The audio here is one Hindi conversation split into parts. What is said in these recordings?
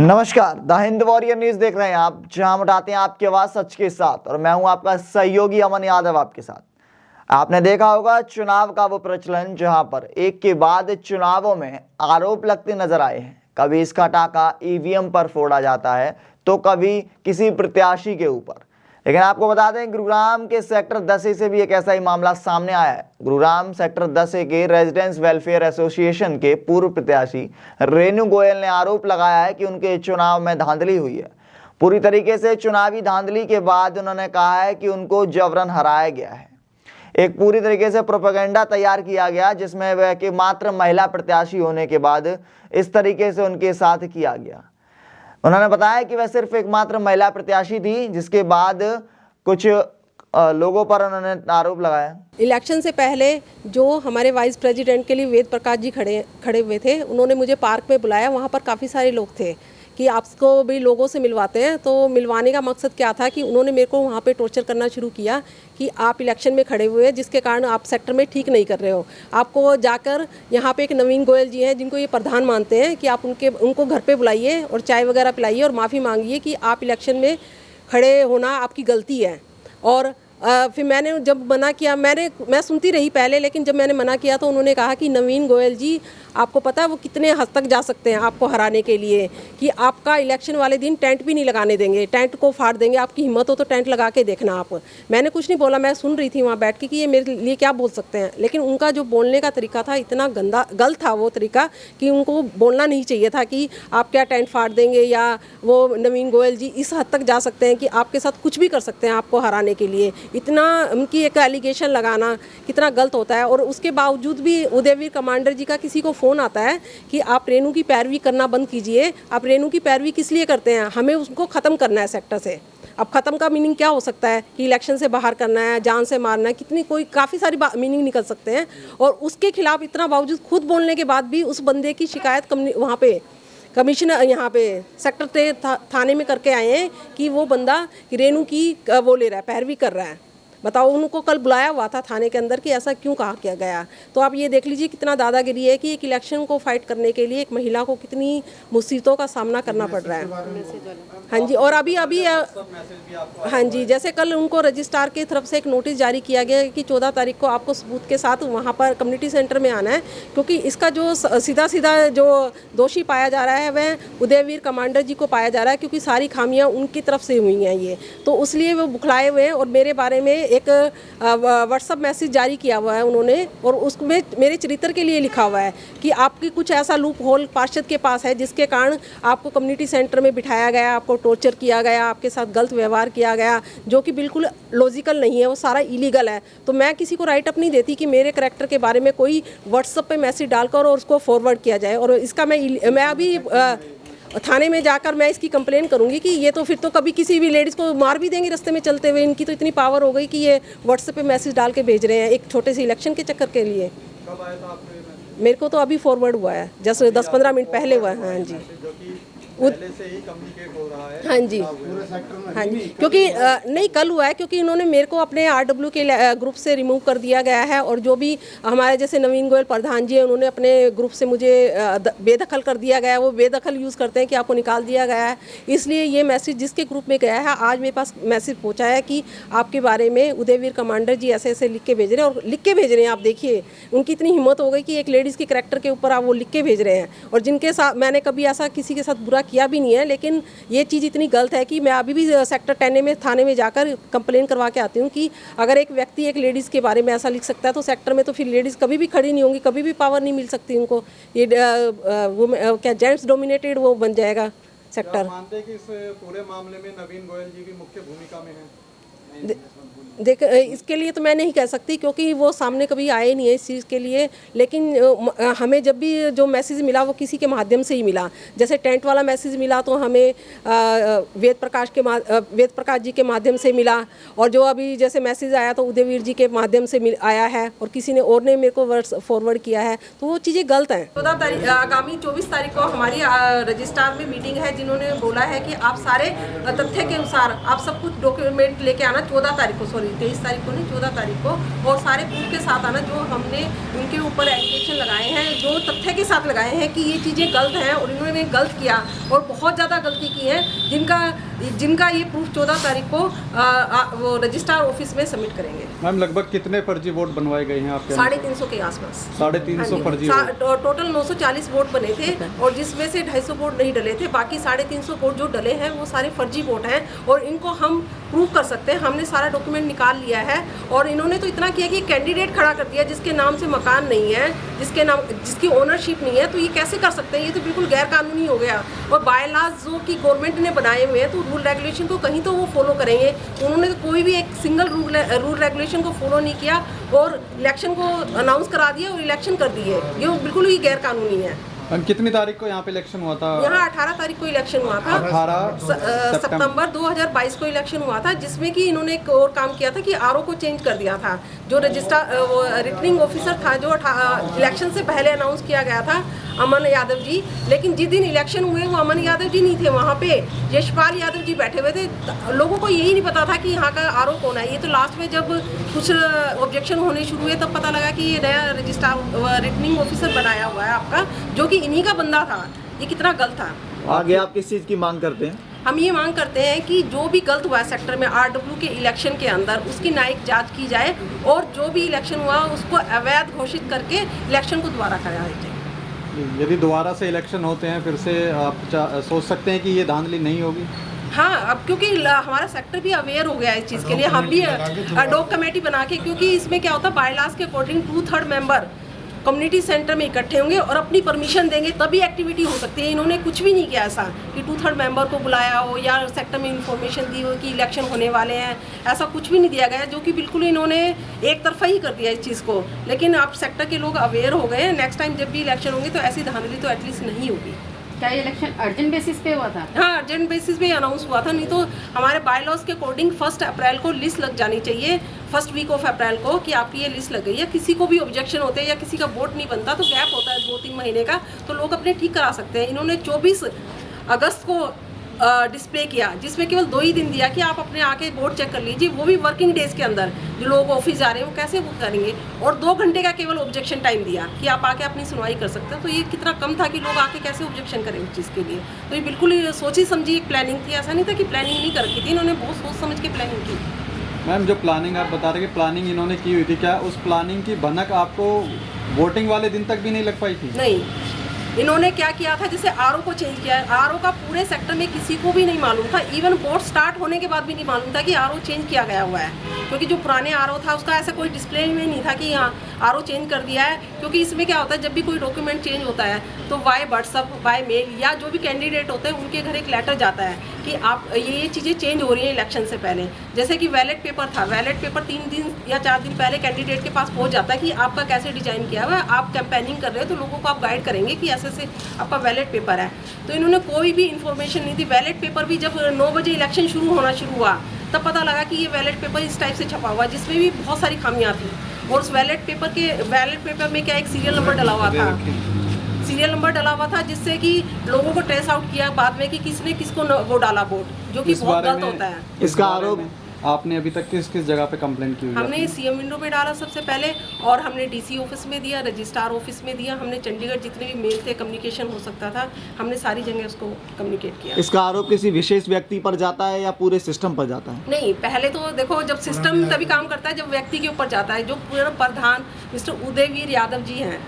नमस्कार, द हिंद वॉरियर न्यूज देख रहे हैं आप, जहां हम उठाते हैं आपकी आवाज सच के साथ। और मैं हूं आपका सहयोगी अमन यादव आपके साथ। आपने देखा होगा चुनाव का वो प्रचलन जहां पर एक के बाद चुनावों में आरोप लगते नजर आए हैं। कभी इसका टाका ईवीएम पर फोड़ा जाता है तो कभी किसी प्रत्याशी के ऊपर। लेकिन आपको बता दें, गुरुग्राम के सेक्टर 10A से भी एक ऐसा ही मामला सामने आया है। गुरुग्राम सेक्टर 10A के रेजिडेंट्स वेलफेयर एसोसिएशन के पूर्व प्रत्याशी रेणु गोयल ने आरोप लगाया है कि उनके चुनाव में धांधली हुई है। पूरी तरीके से चुनावी धांधली के बाद उन्होंने कहा है कि उनको जबरन हराया गया है। एक पूरी तरीके से प्रोपेगेंडा तैयार किया गया जिसमें वह कि मात्र महिला प्रत्याशी होने के बाद इस तरीके से उनके साथ किया गया। उन्होंने बताया कि वह सिर्फ एकमात्र महिला प्रत्याशी थी, जिसके बाद कुछ लोगों पर उन्होंने आरोप लगाया। इलेक्शन से पहले जो हमारे वाइस प्रेसिडेंट के लिए वेद प्रकाश जी खड़े हुए थे, उन्होंने मुझे पार्क में बुलाया। वहाँ पर काफ़ी सारे लोग थे कि आपको भी लोगों से मिलवाते हैं। तो मिलवाने का मकसद क्या था कि उन्होंने मेरे को वहाँ पे टॉर्चर करना शुरू किया कि आप इलेक्शन में खड़े हुए हैं, जिसके कारण आप सेक्टर में ठीक नहीं कर रहे हो। आपको जाकर यहाँ पे एक नवीन गोयल जी हैं, जिनको ये प्रधान मानते हैं, कि आप उनको घर पे बुलाइए और चाय वगैरह पिलाइए और माफ़ी मांगिए कि आप इलेक्शन में खड़े होना आपकी गलती है। और फिर मैंने जब मना किया, मैं सुनती रही पहले, लेकिन जब मैंने मना किया तो उन्होंने कहा कि नवीन गोयल जी, आपको पता है वो कितने हद तक जा सकते हैं आपको हराने के लिए, कि आपका इलेक्शन वाले दिन टेंट भी नहीं लगाने देंगे, टेंट को फाड़ देंगे। आपकी हिम्मत हो तो टेंट लगा के देखना आप। मैंने कुछ नहीं बोला, मैं सुन रही थी वहाँ बैठ के कि ये मेरे लिए क्या बोल सकते हैं। लेकिन उनका जो बोलने का तरीका था इतना गलत था वो तरीका कि उनको बोलना नहीं चाहिए था कि आप क्या टेंट फाड़ देंगे, या वो नवीन गोयल जी इस हद तक जा सकते हैं कि आपके साथ कुछ भी कर सकते हैं आपको हराने के लिए। इतना उनकी एक एलिगेशन लगाना कितना गलत होता है। और उसके बावजूद भी उदयवीर कमांडर जी का किसी को फ़ोन आता है कि आप रेणु की पैरवी करना बंद कीजिए। आप रेणु की पैरवी किस लिए करते हैं? हमें उसको ख़त्म करना है सेक्टर से। अब ख़त्म का मीनिंग क्या हो सकता है कि इलेक्शन से बाहर करना है, जान से मारना है, काफ़ी सारी मीनिंग निकल सकते हैं। और उसके खिलाफ इतना बावजूद खुद बोलने के बाद भी उस बंदे की शिकायत वहाँ पे कमिश्नर यहाँ पे सेक्टर थाने में करके आए हैं कि वो बंदा रेणु की वो ले रहा है, पैरवी कर रहा है। बताओ, उनको कल बुलाया हुआ था थाने के अंदर कि ऐसा क्यों कहा किया गया। तो आप ये देख लीजिए कितना दादागिरी है कि एक इलेक्शन को फाइट करने के लिए एक महिला को कितनी मुसीबतों का सामना करना पड़ रहा है। हाँ जी, और अभी हाँ जी, जैसे कल उनको रजिस्ट्रार की तरफ से एक नोटिस जारी किया गया कि 14 तारीख को आपको सबूत के साथ वहाँ पर कम्युनिटी सेंटर में आना है, क्योंकि इसका जो सीधा जो दोषी पाया जा रहा है वह उदयवीर कमांडर जी को पाया जा रहा है, क्योंकि सारी खामियाँ उनकी तरफ से हुई हैं ये। तो उसलिए वो बुखलाए हुए हैं और मेरे बारे में एक व्हाट्सअप मैसेज जारी किया हुआ है उन्होंने, और उसमें मेरे चरित्र के लिए लिखा हुआ है कि आपकी कुछ ऐसा लूप होल पार्षद के पास है जिसके कारण आपको कम्युनिटी सेंटर में बिठाया गया, आपको टॉर्चर किया गया, आपके साथ गलत व्यवहार किया गया, जो कि बिल्कुल लॉजिकल नहीं है, वो सारा इलीगल है। तो मैं किसी को राइट अप नहीं देती कि मेरे करैक्टर के बारे में कोई व्हाट्सअप पे मैसेज डालकर और उसको फॉरवर्ड किया जाए। और इसका मैं अभी थाने में जाकर मैं इसकी कंप्लेन करूंगी कि ये तो फिर तो कभी किसी भी लेडीज़ को मार भी देंगे रास्ते में चलते हुए। इनकी तो इतनी पावर हो गई कि ये व्हाट्सएप पे मैसेज डाल के भेज रहे हैं एक छोटे से इलेक्शन के चक्कर के लिए। कब आया था आपको ये मैसेज? मेरे को तो अभी फॉरवर्ड हुआ है, जैसे 10-15 मिनट पहले हुआ है। हाँ जी, पहले से ही कम्युनिकेट हो रहा है। हाँ जी, हाँ जी, क्योंकि नहीं कल हुआ है, क्योंकि इन्होंने मेरे को अपने RW के ग्रुप से रिमूव कर दिया गया है। और जो भी हमारे जैसे नवीन गोयल प्रधान जी हैं, उन्होंने अपने ग्रुप से मुझे बेदखल कर दिया गया है। वो बेदखल यूज़ करते हैं कि आपको निकाल दिया गया है। इसलिए ये मैसेज जिसके ग्रुप में गया है, आज मेरे पास मैसेज पहुँचा है कि आपके बारे में उदयवीर कमांडर जी ऐसे ऐसे लिख के भेज रहे हैं। और लिख के भेज रहे हैं, आप देखिए उनकी इतनी हिम्मत हो गई कि एक लेडीज़ के करैक्टर के ऊपर आप वो लिख के भेज रहे हैं। और जिनके साथ मैंने कभी ऐसा किसी के साथ बुरा किया भी नहीं है, लेकिन ये चीज़ इतनी गलत है कि मैं अभी भी सेक्टर 10A में थाने में जाकर कंप्लेन करवा के आती हूँ कि अगर एक व्यक्ति एक लेडीज़ के बारे में ऐसा लिख सकता है तो सेक्टर में तो फिर लेडीज़ कभी भी खड़ी नहीं होंगी, कभी भी पावर नहीं मिल सकती उनको। ये वो क्या जेंट्स डोमिनेटेड वो बन जाएगा सेक्टर। मानते हैं कि इस पूरे मामले में नवीन गोयल जी भी मुख्य भूमिका में हैं? देख, इसके लिए तो मैं नहीं कह सकती क्योंकि वो सामने कभी आए नहीं है इस चीज़ के लिए। लेकिन हमें जब भी जो मैसेज मिला वो किसी के माध्यम से ही मिला। जैसे टेंट वाला मैसेज मिला तो हमें वेद प्रकाश जी के माध्यम से मिला। और जो अभी जैसे मैसेज आया तो उदयवीर जी के माध्यम से आया है, और किसी ने और ने मेरे को फॉरवर्ड किया है। तो वो चीज़ें गलत हैं। 14 तारीख आगामी 24 तारीख को हमारी रजिस्ट्रार में मीटिंग है, जिन्होंने बोला है कि आप सारे तथ्य के अनुसार आप सब कुछ डॉक्यूमेंट लेके आना 14 तारीख को, 23 तारीख को नहीं, 14 तारीख को, और सारे प्रूफ के साथ आना जो हमने उनके ऊपर एलिगेशन लगाए हैं, जो तथ्य के साथ लगाए हैं कि ये चीज़ें गलत हैं और इन्होंने गलत किया और बहुत ज़्यादा गलती की है, जिनका ये प्रूफ 14 तारीख को वो रजिस्ट्रार ऑफिस में सबमिट करेंगे। मैम लगभग कितने फर्जी वोट बनवाए गए हैं आपके? 350 के आसपास। 350 फर्जी वोट। टोटल 940 वोट बने थे और जिसमें से 250 वोट नहीं डले थे, बाकी 350 वोट जो डले हैं वो सारे फर्जी वोट हैं और इनको हम प्रूव कर सकते हैं। हमने सारा डॉक्यूमेंट निकाल लिया है और इन्होंने तो इतना किया कि कैंडिडेट खड़ा कर दिया जिसके नाम से मकान नहीं है, जिसकी ओनरशिप नहीं है, तो ये कैसे कर सकते हैं? ये तो बिल्कुल गैर कानूनी हो गया। और बाय लॉज जो कि गवर्नमेंट ने बनाए हुए हैं तो रूल रेगुलेशन को कहीं तो वो फॉलो करेंगे, उन्होंने तो कोई भी एक सिंगल रूल रेगुलेशन को फॉलो नहीं किया और इलेक्शन को अनाउंस करा दिया और इलेक्शन कर दिए। ये बिल्कुल ही गैर कानूनी है। कितनी तारीख को यहाँ पे इलेक्शन हुआ था? यहाँ 18 तारीख को इलेक्शन हुआ था। 18 सितंबर 2022 को इलेक्शन हुआ था, जिसमें कि इन्होंने एक और काम किया था कि आरओ को चेंज कर दिया था। जो रिटर्निंग ऑफिसर था जो इलेक्शन से पहले अनाउंस किया गया था, अमन यादव जी, लेकिन जिस दिन इलेक्शन हुए वो अमन यादव जी नहीं थे वहाँ पे, यशपाल यादव जी बैठे हुए थे। लोगों को यही नहीं पता था कि यहाँ का आरओ कौन है। ये तो लास्ट में जब कुछ ऑब्जेक्शन होने शुरू हुए तब पता लगा कि ये नया रजिस्ट्रार रिटर्निंग ऑफिसर बनाया हुआ है आपका, जो कि इन्हीं का बंदा था। ये कितना गलत था। आगे आप किस चीज़ की मांग करते हैं? हम ये मांग करते हैं कि जो भी गलत हुआ है सेक्टर में आरडब्ल्यू के इलेक्शन के अंदर, उसकी न्यायिक जांच की जाए और जो भी इलेक्शन हुआ उसको अवैध घोषित करके इलेक्शन को दोबारा कराया जाए। यदि दोबारा से इलेक्शन होते हैं फिर से आप सोच सकते हैं कि ये धांधली नहीं होगी? हाँ, अब क्योंकि हमारा सेक्टर भी अवेयर हो गया है इस चीज़ के लिए, हम भी एडॉक कमेटी बना के, क्योंकि इसमें क्या होता है बायलॉज के अकॉर्डिंग 2/3 मेंबर कम्युनिटी सेंटर में इकट्ठे होंगे और अपनी परमिशन देंगे तभी एक्टिविटी हो सकती है। इन्होंने कुछ भी नहीं किया ऐसा कि 2/3 मेंबर को बुलाया हो या सेक्टर में इंफॉर्मेशन दी हो कि इलेक्शन होने वाले हैं, ऐसा कुछ भी नहीं दिया गया, जो कि बिल्कुल इन्होंने एक तरफा ही कर दिया इस चीज़ को। लेकिन आप सेक्टर के लोग अवेयर हो गए हैं, नेक्स्ट टाइम जब भी इलेक्शन होंगे तो ऐसी धांधली तो एटलीस्ट नहीं होगी। क्या ये इलेक्शन अर्जेंट बेसिस पे हुआ था? हाँ, अर्जेंट बेसिस पे अनाउंस हुआ था, नहीं तो हमारे बायलॉज के अकॉर्डिंग 1 अप्रैल को लिस्ट लग जानी चाहिए, फर्स्ट वीक ऑफ अप्रैल को, कि आपकी ये लिस्ट लग गई है। किसी को भी ऑब्जेक्शन होते हैं या किसी का वोट नहीं बनता तो गैप होता है 2-3 महीने का, तो लोग अपने ठीक करा सकते हैं। इन्होंने 24 अगस्त को डिस्प्ले किया, जिसमें केवल 2 ही दिन दिया कि आप अपने आके वोट चेक कर लीजिए, वो भी वर्किंग डेज के अंदर। जो लोग ऑफिस जा रहे हैं वो कैसे वोट करेंगे, और 2 घंटे का केवल ऑब्जेक्शन टाइम दिया कि आप आके अपनी सुनवाई कर सकते हैं। तो ये कितना कम था कि लोग आके कैसे ऑब्जेक्शन करें उस चीज़ के लिए। तो ये बिल्कुल ही सोची समझी एक प्लानिंग थी, ऐसा नहीं था कि प्लानिंग नहीं कर रखी थी, इन्होंने बहुत सोच समझ के प्लानिंग की। मैम जो प्लानिंग आप बता रहे कि प्लानिंग इन्होंने की हुई थी, क्या उस प्लानिंग की भनक आपको वोटिंग वाले दिन तक भी नहीं लग पाई थी? नहीं, इन्होंने क्या किया था, जैसे आरओ को चेंज किया है, आरओ का पूरे सेक्टर में किसी को भी नहीं मालूम था, इवन वोट स्टार्ट होने के बाद भी नहीं मालूम था कि आरओ चेंज किया गया हुआ है, क्योंकि जो पुराने आरओ था उसका ऐसा कोई डिस्प्ले में नहीं था कि यहाँ आरओ चेंज कर दिया है। क्योंकि इसमें क्या होता है, जब भी कोई डॉक्यूमेंट चेंज होता है तो बाय व्हाट्सअप, बाय मेल, या जो भी कैंडिडेट होते हैं उनके घर एक लेटर जाता है कि आप ये चीज़ें चेंज हो रही हैं इलेक्शन से पहले। जैसे कि बैलेट पेपर था, बैलेट पेपर 3 दिन या 4 दिन पहले कैंडिडेट के पास पहुँच जाता है कि आपका कैसे डिजाइन किया हुआ है, आप कैंपेनिंग कर रहे हो तो लोगों को आप गाइड करेंगे कि ऐसे से आपका बैलेट पेपर है। तो इन्होंने कोई भी इन्फॉर्मेशन नहीं दी। बैलेट पेपर भी जब 9 बजे इलेक्शन शुरू होना शुरू हुआ तब पता लगा कि ये बैलेट पेपर इस टाइप से छपा हुआ, जिसमें भी बहुत सारी खामियां थी। और उस बैलेट पेपर में क्या एक सीरियल नंबर डला हुआ था, सीरियल नंबर डला हुआ था, जिससे कि लोगों को ट्रेस आउट किया बाद में कि किसने किसको वो डाला वोट, जो कि बहुत गलत होता है। इसका आरोप आपने अभी तक किस किस जगह पे कंप्लेंट की हुई है? हमने सीएम विंडो में डाला सबसे पहले, और हमने डीसी ऑफिस में दिया, रजिस्ट्रार ऑफिस में दिया, हमने चंडीगढ़ जितने भी मेल थे, कम्युनिकेशन हो सकता था, हमने सारी जगह उसको कम्युनिकेट किया। इसका आरोप किसी विशेष व्यक्ति पर जाता है या पूरे सिस्टम पर जाता है? नहीं, पहले तो देखो जब सिस्टम तभी काम करता है जब व्यक्ति के ऊपर जाता है। जो पूरा प्रधान मिस्टर उदयवीर यादव जी हैं,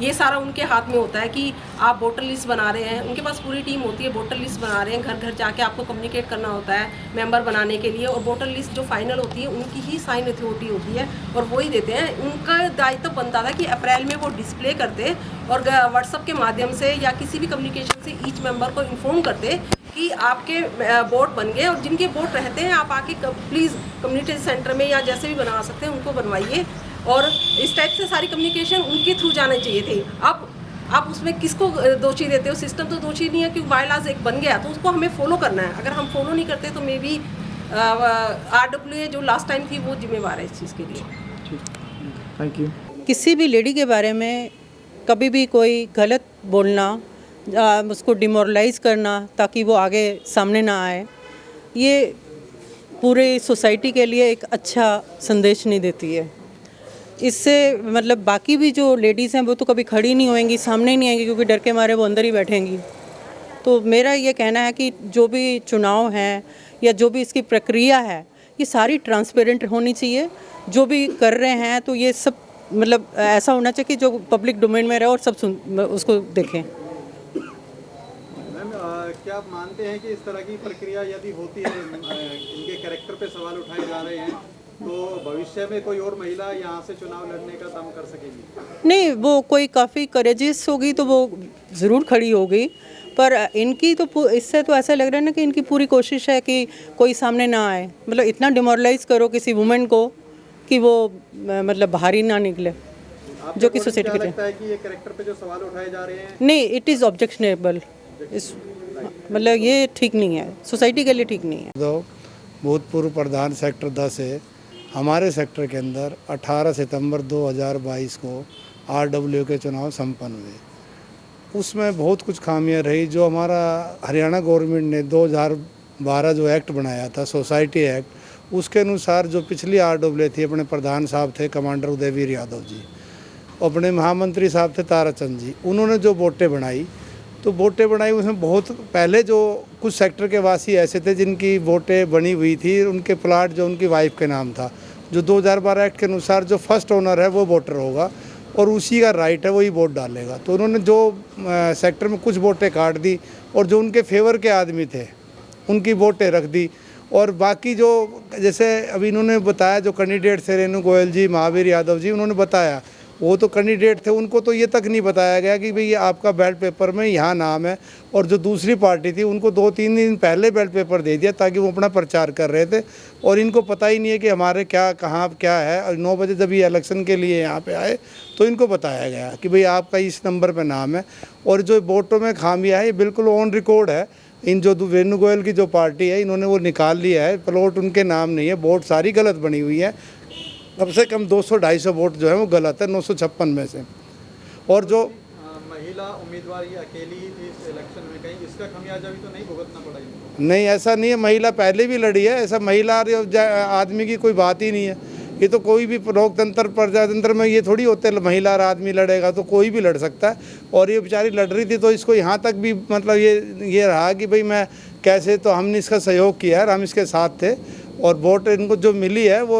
ये सारा उनके हाथ में होता है कि आप वोटर लिस्ट बना रहे हैं, उनके पास पूरी टीम होती है, वोटर लिस्ट बना रहे हैं, घर घर जाके आपको कम्युनिकेट करना होता है मेंबर बनाने के लिए, और वोटर लिस्ट जो फाइनल होती है उनकी ही साइन अथॉरिटी होती है और वही देते हैं। उनका दायित्व बनता था कि अप्रैल में वो डिस्प्ले करते और व्हाट्सएप के माध्यम से या किसी भी कम्युनिकेशन से ईच मेंबर को इन्फॉर्म करते कि आपके वोट बन गए, और जिनके वोट रहते हैं आप आके प्लीज़ कम्युनिटी सेंटर में या जैसे भी बनवा सकते हैं उनको बनवाइए। और इस टाइप से सारी कम्युनिकेशन उनके थ्रू जाने चाहिए थे। अब आप उसमें किसको दोषी देते हो? सिस्टम तो दोषी नहीं है, क्योंकि बायलॉज एक बन गया तो उसको हमें फॉलो करना है। अगर हम फॉलो नहीं करते तो मे बी RWA जो लास्ट टाइम थी वो जिम्मेवार है इस चीज़ के लिए। Thank you. किसी भी लेडी के बारे में कभी भी कोई गलत बोलना, उसको डिमोरलाइज करना ताकि वो आगे सामने ना आए, ये पूरे सोसाइटी के लिए एक अच्छा संदेश नहीं देती है। इससे मतलब बाकी भी जो लेडीज़ हैं वो तो कभी खड़ी नहीं होएंगी, सामने ही नहीं आएंगी, क्योंकि डर के मारे वो अंदर ही बैठेंगी। तो मेरा ये कहना है कि जो भी चुनाव हैं या जो भी इसकी प्रक्रिया है, ये सारी ट्रांसपेरेंट होनी चाहिए। जो भी कर रहे हैं तो ये सब मतलब ऐसा होना चाहिए कि जो पब्लिक डोमेन में रहे और सब उसको देखें। मैम क्या आप मानते हैं कि इस तरह की प्रक्रिया यदि होती है, इनके कैरेक्टर पे सवाल उठाए जा रहे हैं, तो भविष्य में कोई और महिला यहाँ से चुनाव लड़ने का दम कर सकेगी? नहीं, वो कोई काफ़ी करेजियस होगी तो वो ज़रूर खड़ी होगी, पर इनकी तो इससे तो ऐसा लग रहा है ना कि इनकी पूरी कोशिश है कि कोई सामने ना आए, मतलब इतना डिमोरलाइज करो किसी वुमेन को कि वो मतलब बाहर ही ना निकले, जो कि सोसाइटी के लिए। लगता है कि ये कैरेक्टर पे जो सवाल उठाए जा रहे हैं, नहीं, इट इज़ ऑब्जेक्शनेबल, इस मतलब ये ठीक नहीं है, सोसाइटी के लिए ठीक नहीं है। तो भूतपूर्व प्रधान सेक्टर 10 है, हमारे सेक्टर के अंदर 18 सितंबर 2022 को RW के चुनाव संपन्न हुए। उसमें बहुत कुछ खामियां रही। जो हमारा हरियाणा गवर्नमेंट ने 2012 जो एक्ट बनाया था, सोसाइटी एक्ट, उसके अनुसार जो पिछली RW थी, अपने प्रधान साहब थे कमांडर उदयवीर यादव जी, अपने महामंत्री साहब थे ताराचंद जी, उन्होंने जो वोटें बनाई, तो वोटें बनाई उसमें बहुत पहले जो कुछ सेक्टर के वासी ऐसे थे जिनकी वोटें बनी हुई थी, उनके प्लाट जो उनकी वाइफ के नाम था, जो 2012 एक्ट के अनुसार जो फर्स्ट ओनर है वो वोटर होगा और उसी का राइट है, वही वोट डालेगा। तो उन्होंने जो सेक्टर में कुछ वोटें काट दी और जो उनके फेवर के आदमी थे उनकी वोटें रख दी। और बाकी जो जैसे अभी इन्होंने बताया, जो कैंडिडेट थे रेणु गोयल जी, महावीर यादव जी, उन्होंने बताया वो तो कैंडिडेट थे, उनको तो ये तक नहीं बताया गया कि भाई आपका बैलेट पेपर में यहाँ नाम है। और जो दूसरी पार्टी थी उनको 2-3 दिन पहले बैलेट पेपर दे दिया ताकि वो अपना प्रचार कर रहे थे, और इनको पता ही नहीं है कि हमारे क्या कहाँ क्या है। और 9 बजे जब ये इलेक्शन के लिए यहाँ पे आए तो इनको बताया गया कि भाई आपका इस नंबर पर नाम है। और जो वोटों में खामियाँ है ये बिल्कुल ऑन रिकॉर्ड है। इन जो रेणु गोयल की जो पार्टी है, इन्होंने वो निकाल लिया है, प्लॉट उनके नाम नहीं है, वोट सारी गलत बनी हुई है। कम से कम 200-250 वोट जो है वो गलत है 956 में से। और जो महिला उम्मीदवार ये अकेली ही थी इस इलेक्शन में, कहीं इसका खमियाजा भी तो नहीं भुगतना पड़ा इनको? नहीं, ऐसा नहीं है, महिला पहले भी लड़ी है। ऐसा महिला आदमी की कोई बात ही नहीं है। ये तो कोई भी लोकतंत्र प्रजातंत्र में ये थोड़ी होते महिला और आदमी लड़ेगा, तो कोई भी लड़ सकता है। और ये बेचारी लड़ रही थी तो इसको यहाँ तक भी मतलब ये रहा कि भाई मैं कैसे, तो हमने इसका सहयोग किया है, हम इसके साथ थे। और वोट इनको जो मिली है वो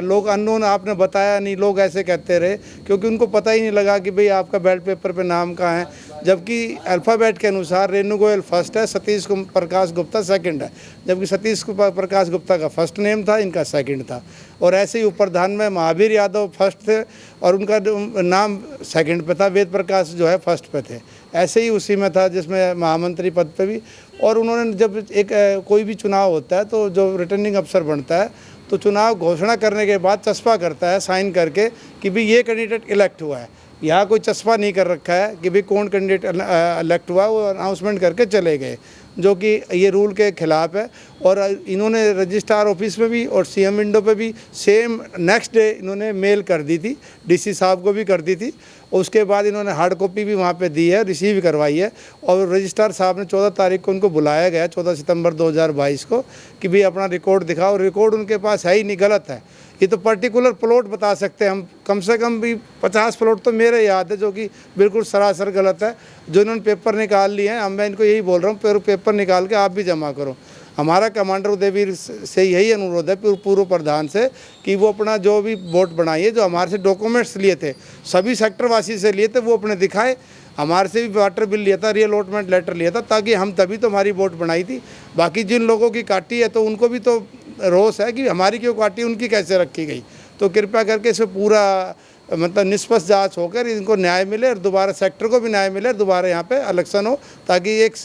लोग अननोन, आपने बताया नहीं, लोग ऐसे कहते रहे क्योंकि उनको पता ही नहीं लगा कि भाई आपका बैलेट पेपर पे नाम कहाँ है। जबकि अल्फ़ाबेट के अनुसार रेणु गोयल फर्स्ट है, सतीश प्रकाश गुप्ता सेकंड है, जबकि सतीश प्रकाश गुप्ता का फर्स्ट नेम था, इनका सेकंड था। और ऐसे ही उपप्रधान में महावीर यादव फर्स्ट थे और उनका नाम सेकंड पे था, वेद प्रकाश जो है फर्स्ट पे थे। ऐसे ही उसी में था जिसमें महामंत्री पद पे भी। और उन्होंने जब एक कोई भी चुनाव होता है तो जो रिटर्निंग अफसर बनता है तो चुनाव घोषणा करने के बाद चस्पा करता है साइन करके कि भाई ये कैंडिडेट इलेक्ट हुआ है। यहाँ कोई चस्पा नहीं कर रखा है कि भाई कौन कैंडिडेट इलेक्ट हुआ, वो अनाउंसमेंट करके चले गए, जो कि ये रूल के खिलाफ है। और इन्होंने रजिस्ट्रार ऑफिस में भी और CM विंडो पे भी सेम नेक्स्ट डे इन्होंने मेल कर दी थी, DC साहब को भी कर दी थी। उसके बाद इन्होंने हार्ड कॉपी भी वहाँ पे दी है, रिसीव करवाई है। और रजिस्ट्रार साहब ने 14 तारीख को उनको बुलाया गया, 14 सितंबर 2022 को, कि भाई अपना रिकॉर्ड दिखाओ। रिकॉर्ड उनके पास है ही नहीं, गलत है। ये तो पर्टिकुलर प्लॉट बता सकते हैं हम, कम से कम भी 50 प्लॉट तो मेरे याद है जो कि बिल्कुल सरासर गलत है। जो इन्होंने पेपर निकाल लिए हैं, मैं इनको यही बोल रहा हूँ, पेपर निकाल के आप भी जमा करो। हमारा कमांडर उदयवीर से यही अनुरोध है पूर्व प्रधान से कि वो अपना जो भी वोट बनाइए, जो हमारे से डॉक्यूमेंट्स लिए थे, सभी सेक्टर वासी से लिए थे, वो अपने दिखाए। हमारे से भी वाटर बिल लिया था, रीअलॉटमेंट लेटर लिया था, ताकि हम तभी तो हमारी वोट बनाई थी। बाकी जिन लोगों की काटी है तो उनको भी तो रोष है कि हमारी क्यों काटी, उनकी कैसे रखी गई। तो कृपया करके इसे पूरा मतलब निष्पक्ष जांच होकर इनको न्याय मिले और दोबारा सेक्टर को भी न्याय मिले, दोबारा यहाँ पे इलेक्शन हो, ताकि एक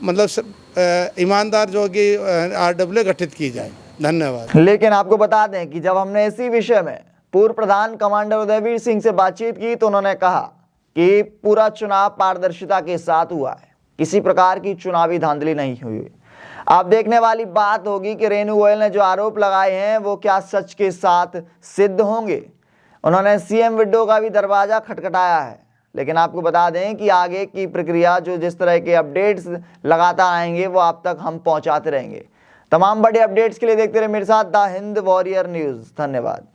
मतलब ईमानदार जो कि RW गठित की जाए। धन्यवाद। लेकिन आपको बता दें कि जब हमने इसी विषय में पूर्व प्रधान कमांडर उदयवीर सिंह से बातचीत की तो उन्होंने कहा कि पूरा चुनाव पारदर्शिता के साथ हुआ है, किसी प्रकार की चुनावी धांधली नहीं हुई। अब देखने वाली बात होगी कि रेणु गोयल ने जो आरोप लगाए हैं वो क्या सच के साथ सिद्ध होंगे। उन्होंने CM विंडो का भी दरवाजा खटखटाया है। लेकिन आपको बता दें कि आगे की प्रक्रिया जो जिस तरह के अपडेट्स लगातार आएंगे वो आप तक हम पहुंचाते रहेंगे। तमाम बड़े अपडेट्स के लिए देखते रहे मेरे साथ द हिंद वॉरियर न्यूज़। धन्यवाद।